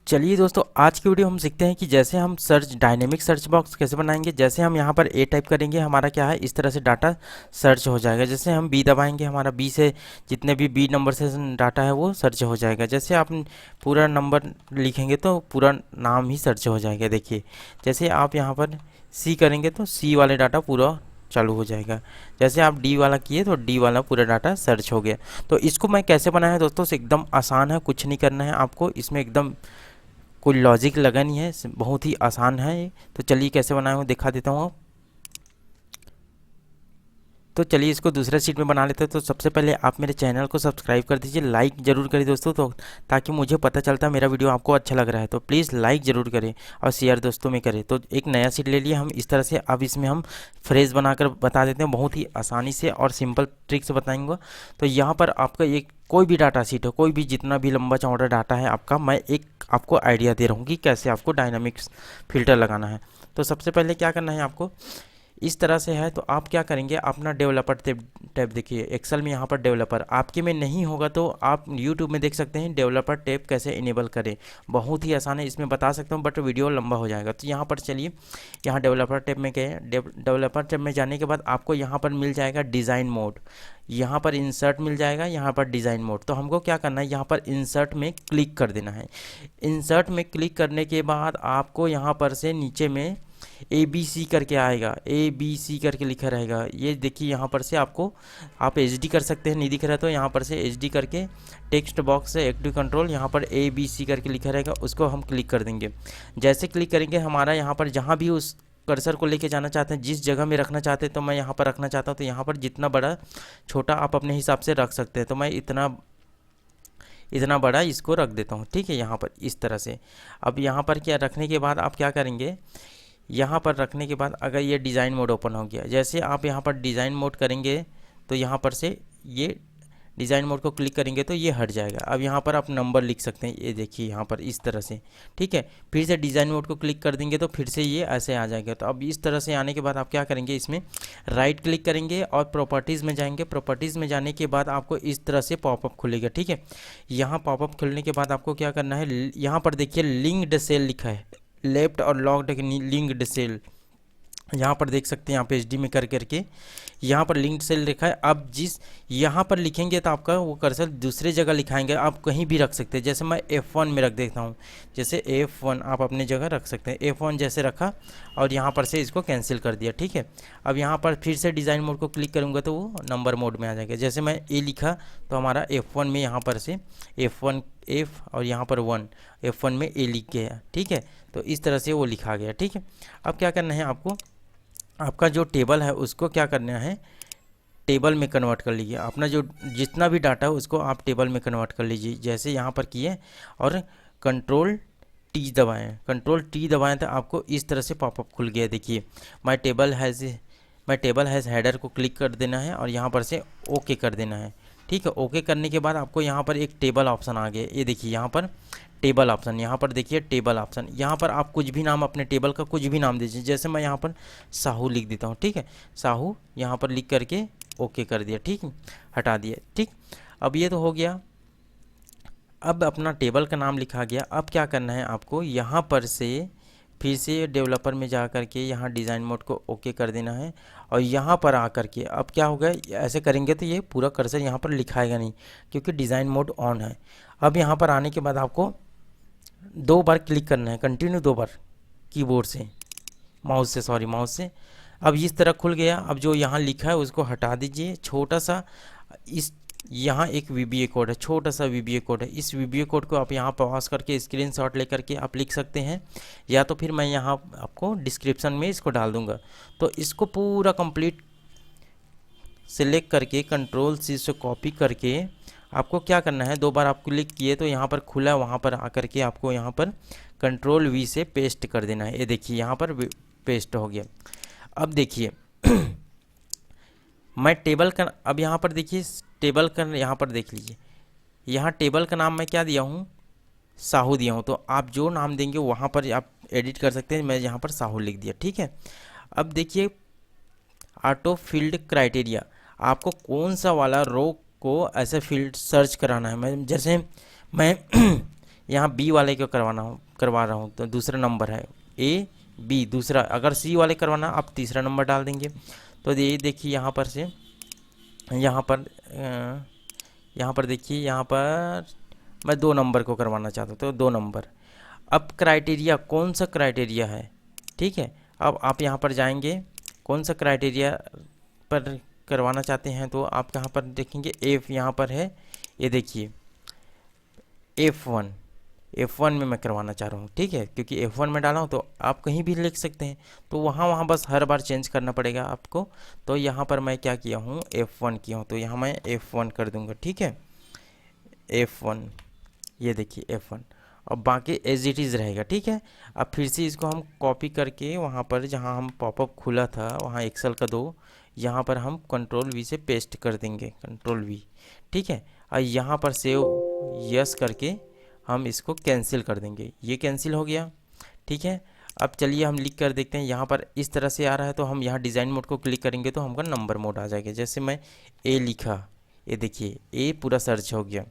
चलिए दोस्तों, आज की वीडियो हम सीखते हैं कि जैसे हम सर्च डायनेमिक सर्च बॉक्स कैसे बनाएंगे। जैसे हम यहाँ पर ए टाइप करेंगे, हमारा क्या है, इस तरह से डाटा सर्च हो जाएगा। जैसे हम बी दबाएंगे, हमारा बी से जितने भी बी नंबर से डाटा है वो सर्च हो जाएगा। जैसे आप पूरा नंबर लिखेंगे तो पूरा नाम ही सर्च हो जाएगा। देखिए, जैसे आप यहाँ पर सी करेंगे तो सी वाले डाटा पूरा चालू हो जाएगा। जैसे आप डी वाला किए तो डी वाला पूरा डाटा सर्च हो गया। तो इसको मैं कैसे बनाया दोस्तों, से एकदम आसान है, कुछ नहीं करना है आपको इसमें, एकदम कोई लॉजिक लगा नहीं है, बहुत ही आसान है ये। तो चलिए कैसे बनाया हूँ दिखा देता हूँ। तो चलिए इसको दूसरा शीट में बना लेते हैं। तो सबसे पहले आप मेरे चैनल को सब्सक्राइब कर दीजिए, लाइक जरूर करिए दोस्तों, तो ताकि मुझे पता चलता है मेरा वीडियो आपको अच्छा लग रहा है। तो प्लीज़ लाइक जरूर करें और शेयर दोस्तों में करें। तो एक नया शीट ले लिए हम इस तरह से। अब इसमें हम फ्रेज बनाकर बता देते हैं, बहुत ही आसानी से और सिंपल ट्रिक से बताएंगे। तो यहाँ पर आपका एक कोई भी डाटा शीट हो, कोई भी जितना भी लंबा चौड़ा डाटा है आपका, मैं एक आपको आइडिया दे रहा हूँ कि कैसे आपको डायनामिक्स फिल्टर लगाना है। तो सबसे पहले क्या करना है आपको, इस तरह से है। तो आप क्या करेंगे, अपना डेवलपर टैब देखिए, एक्सेल में यहाँ पर डेवलपर आपके में नहीं होगा तो आप यूट्यूब में देख सकते हैं डेवलपर टैब कैसे इनेबल करें। बहुत ही आसान है, इसमें बता सकता हूँ बट वीडियो लंबा हो जाएगा। तो यहाँ पर चलिए, यहाँ डेवलपर टैब में गए। डेवलपर टैब में जाने के बाद आपको यहाँ पर मिल जाएगा डिज़ाइन मोड, यहाँ पर इंसर्ट मिल जाएगा, यहाँ पर डिज़ाइन मोड। तो हमको क्या करना है, यहाँ पर इंसर्ट में क्लिक कर देना है। इंसर्ट में क्लिक करने के बाद आपको यहाँ पर से नीचे में ए बी सी करके आएगा, ए बी सी करके लिखा रहेगा। ये देखिए, यहाँ पर से आपको आप एच डी कर सकते हैं, नहीं दिख रहा है तो यहाँ पर से एच डी करके टेक्स्ट बॉक्स से एक्टिव कंट्रोल, यहाँ पर ए बी सी करके लिखा रहेगा, उसको हम क्लिक कर देंगे। जैसे क्लिक करेंगे, हमारा यहाँ पर जहाँ भी उस कर्सर को लेके जाना चाहते हैं, जिस जगह में रखना चाहते हैं, तो मैं यहाँ पर रखना चाहता हूँ, तो यहाँ पर जितना बड़ा छोटा आप अपने हिसाब से रख सकते हैं। तो मैं इतना इतना बड़ा इसको रख देता हूँ, ठीक है, यहाँ पर इस तरह से। अब यहाँ पर क्या रखने के बाद आप क्या करेंगे, यहाँ पर रखने के बाद अगर ये डिज़ाइन मोड ओपन हो गया, जैसे आप यहाँ पर डिज़ाइन मोड करेंगे तो यहाँ पर से ये डिज़ाइन मोड को क्लिक करेंगे तो ये हट जाएगा। अब यहाँ पर आप नंबर लिख सकते हैं, ये देखिए यहाँ पर इस तरह से, ठीक है। फिर से डिज़ाइन मोड को क्लिक कर देंगे तो फिर से ये ऐसे आ जाएगा। तो अब इस तरह से आने के बाद आप क्या करेंगे, इसमें राइट क्लिक करेंगे और प्रॉपर्टीज़ में जाएंगे। प्रॉपर्टीज़ में जाने के बाद आपको इस तरह से पॉपअप खुलेगा, ठीक है। यहाँ पॉपअप खुलने के बाद आपको क्या करना है, यहाँ पर देखिए लिंक्ड सेल लिखा है, लेफ्ट और लॉक्ड लिंक्ड सेल, यहाँ पर देख सकते हैं आप एच डी में कर करके यहाँ पर लिंक्ड सेल लिखा है। अब जिस यहाँ पर लिखेंगे तो आपका वो कर्सर दूसरे जगह लिखाएंगे, आप कहीं भी रख सकते हैं। जैसे मैं F1 में रख देता हूँ, जैसे F1 आप अपनी जगह रख सकते हैं। F1 जैसे रखा और यहाँ पर से इसको कैंसिल कर दिया, ठीक है। अब यहाँ पर फिर से डिज़ाइन मोड को क्लिक करूँगा तो वो नंबर मोड में आ जाएगा। जैसे मैं ए लिखा तो हमारा F1 में यहाँ पर से F1 F और यहाँ पर 1, F1 में ए लिख गया, ठीक है। तो इस तरह से वो लिखा गया, ठीक है। अब क्या करना है आपको, आपका जो टेबल है उसको क्या करना है, टेबल में कन्वर्ट कर लीजिए। अपना जो जितना भी डाटा है उसको आप टेबल में कन्वर्ट कर लीजिए, जैसे यहाँ पर किए और कंट्रोल टी दबाएं। कंट्रोल टी दबाएं तो आपको इस तरह से पॉपअप खुल गया। देखिए, माय टेबल हैज़ हेडर को क्लिक कर देना है और यहाँ पर से ओके कर देना है, ठीक है। ओके करने के बाद आपको यहाँ पर एक टेबल ऑप्शन आ गया। ये देखिए यहाँ पर टेबल ऑप्शन, यहाँ पर देखिए टेबल ऑप्शन, यहाँ पर आप कुछ भी नाम अपने टेबल का कुछ भी नाम दीजिए। जैसे मैं यहाँ पर साहू लिख देता हूँ, ठीक है, साहू यहाँ पर लिख करके ओके कर दिया, ठीक है, हटा दिया, ठीक। अब ये तो हो गया। अब अपना टेबल का नाम लिखा गया। अब क्या करना है आपको, यहाँ पर से फिर से डेवलपर में जा कर के यहाँ डिज़ाइन मोड को ओके कर देना है और यहाँ पर आ कर के अब क्या होगा, ऐसे करेंगे तो ये पूरा कर्सर यहाँ पर लिखाएगा नहीं क्योंकि डिज़ाइन मोड ऑन है। अब यहाँ पर आने के बाद आपको 2 बार क्लिक करना है, कंटिन्यू 2 बार कीबोर्ड से, माउस से। अब इस तरह खुल गया। अब जो यहाँ लिखा है उसको हटा दीजिए, छोटा सा इस यहाँ एक VBA कोड है, छोटा सा VBA कोड है। इस VBA कोड को आप यहाँ पॉज करके स्क्रीनशॉट लेकर के आप लिख सकते हैं, या तो फिर मैं यहाँ आपको डिस्क्रिप्शन में इसको डाल दूँगा। तो इसको पूरा कंप्लीट सेलेक्ट करके कंट्रोल C से कॉपी करके आपको क्या करना है, 2 बार आप क्लिक किए तो यहाँ पर खुला, वहाँ पर आकर के आपको यहाँ पर कंट्रोल V से पेस्ट कर देना है। ये देखिए यहाँ पर पेस्ट हो गया। अब देखिए मैं टेबल का, अब यहाँ पर देखिए टेबल का, यहाँ पर देख लीजिए, यहाँ टेबल का नाम मैं क्या दिया हूँ, साहू दिया हूँ। तो आप जो नाम देंगे वहाँ पर आप एडिट कर सकते हैं। मैं यहाँ पर साहू लिख दिया, ठीक है। अब देखिए ऑटो फील्ड क्राइटेरिया, आपको कौन सा वाला रो को ऐसे फील्ड सर्च कराना है। मैं जैसे मैं यहाँ बी वाले को करवा रहा हूँ तो दूसरा नंबर है ए बी दूसरा। अगर सी वाले करवाना आप तीसरा नंबर डाल देंगे। तो ये देखिए यहाँ पर से यहाँ पर देखिए, यहाँ पर मैं 2 नंबर को करवाना चाहता हूँ तो 2 नंबर। अब क्राइटेरिया कौन सा क्राइटेरिया है, ठीक है। अब आप यहाँ पर जाएंगे, कौन सा क्राइटेरिया पर करवाना चाहते हैं तो आप यहाँ पर देखेंगे एफ, यहाँ पर है ये देखिए F1 में मैं करवाना चाह रहा हूँ, ठीक है। क्योंकि F1 में डाला हूँ तो आप कहीं भी लिख सकते हैं, तो वहाँ बस हर बार चेंज करना पड़ेगा आपको। तो यहाँ पर मैं क्या किया हूँ, F1 किया हूँ, तो यहाँ मैं F1 कर दूँगा, ठीक है। F1, ये देखिए F1। और बाकी एज इट इज़ रहेगा, ठीक है। अब फिर से इसको हम कॉपी करके वहाँ पर जहाँ हम पॉपअप खुला था वहाँ एक्सेल का 2, यहाँ पर हम Ctrl+V से पेस्ट कर देंगे, Ctrl+V, ठीक है। और यहाँ पर सेव यस करके हम इसको कैंसिल कर देंगे, ये कैंसिल हो गया, ठीक है। अब चलिए हम लिख कर देखते हैं। यहाँ पर इस तरह से आ रहा है तो हम यहाँ डिज़ाइन मोड को क्लिक करेंगे तो हमका नंबर मोड आ जाएगा। जैसे मैं ए लिखा, ये देखिए ए पूरा सर्च हो गया।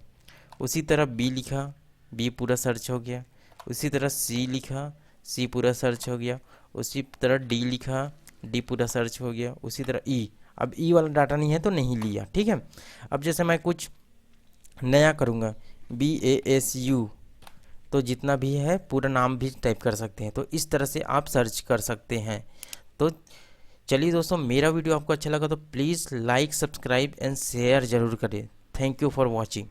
उसी तरह बी लिखा, बी पूरा सर्च हो गया। उसी तरह सी लिखा, सी पूरा सर्च हो गया। उसी तरह डी लिखा, डी पूरा सर्च हो गया। उसी तरह ई, अब ई वाला डाटा नहीं है तो नहीं लिया, ठीक है। अब जैसे मैं कुछ नया करूँगा BASU, तो जितना भी है पूरा नाम भी टाइप कर सकते हैं। तो इस तरह से आप सर्च कर सकते हैं। तो चलिए दोस्तों, मेरा वीडियो आपको अच्छा लगा तो please like, subscribe and share ज़रूर करें। Thank you for watching.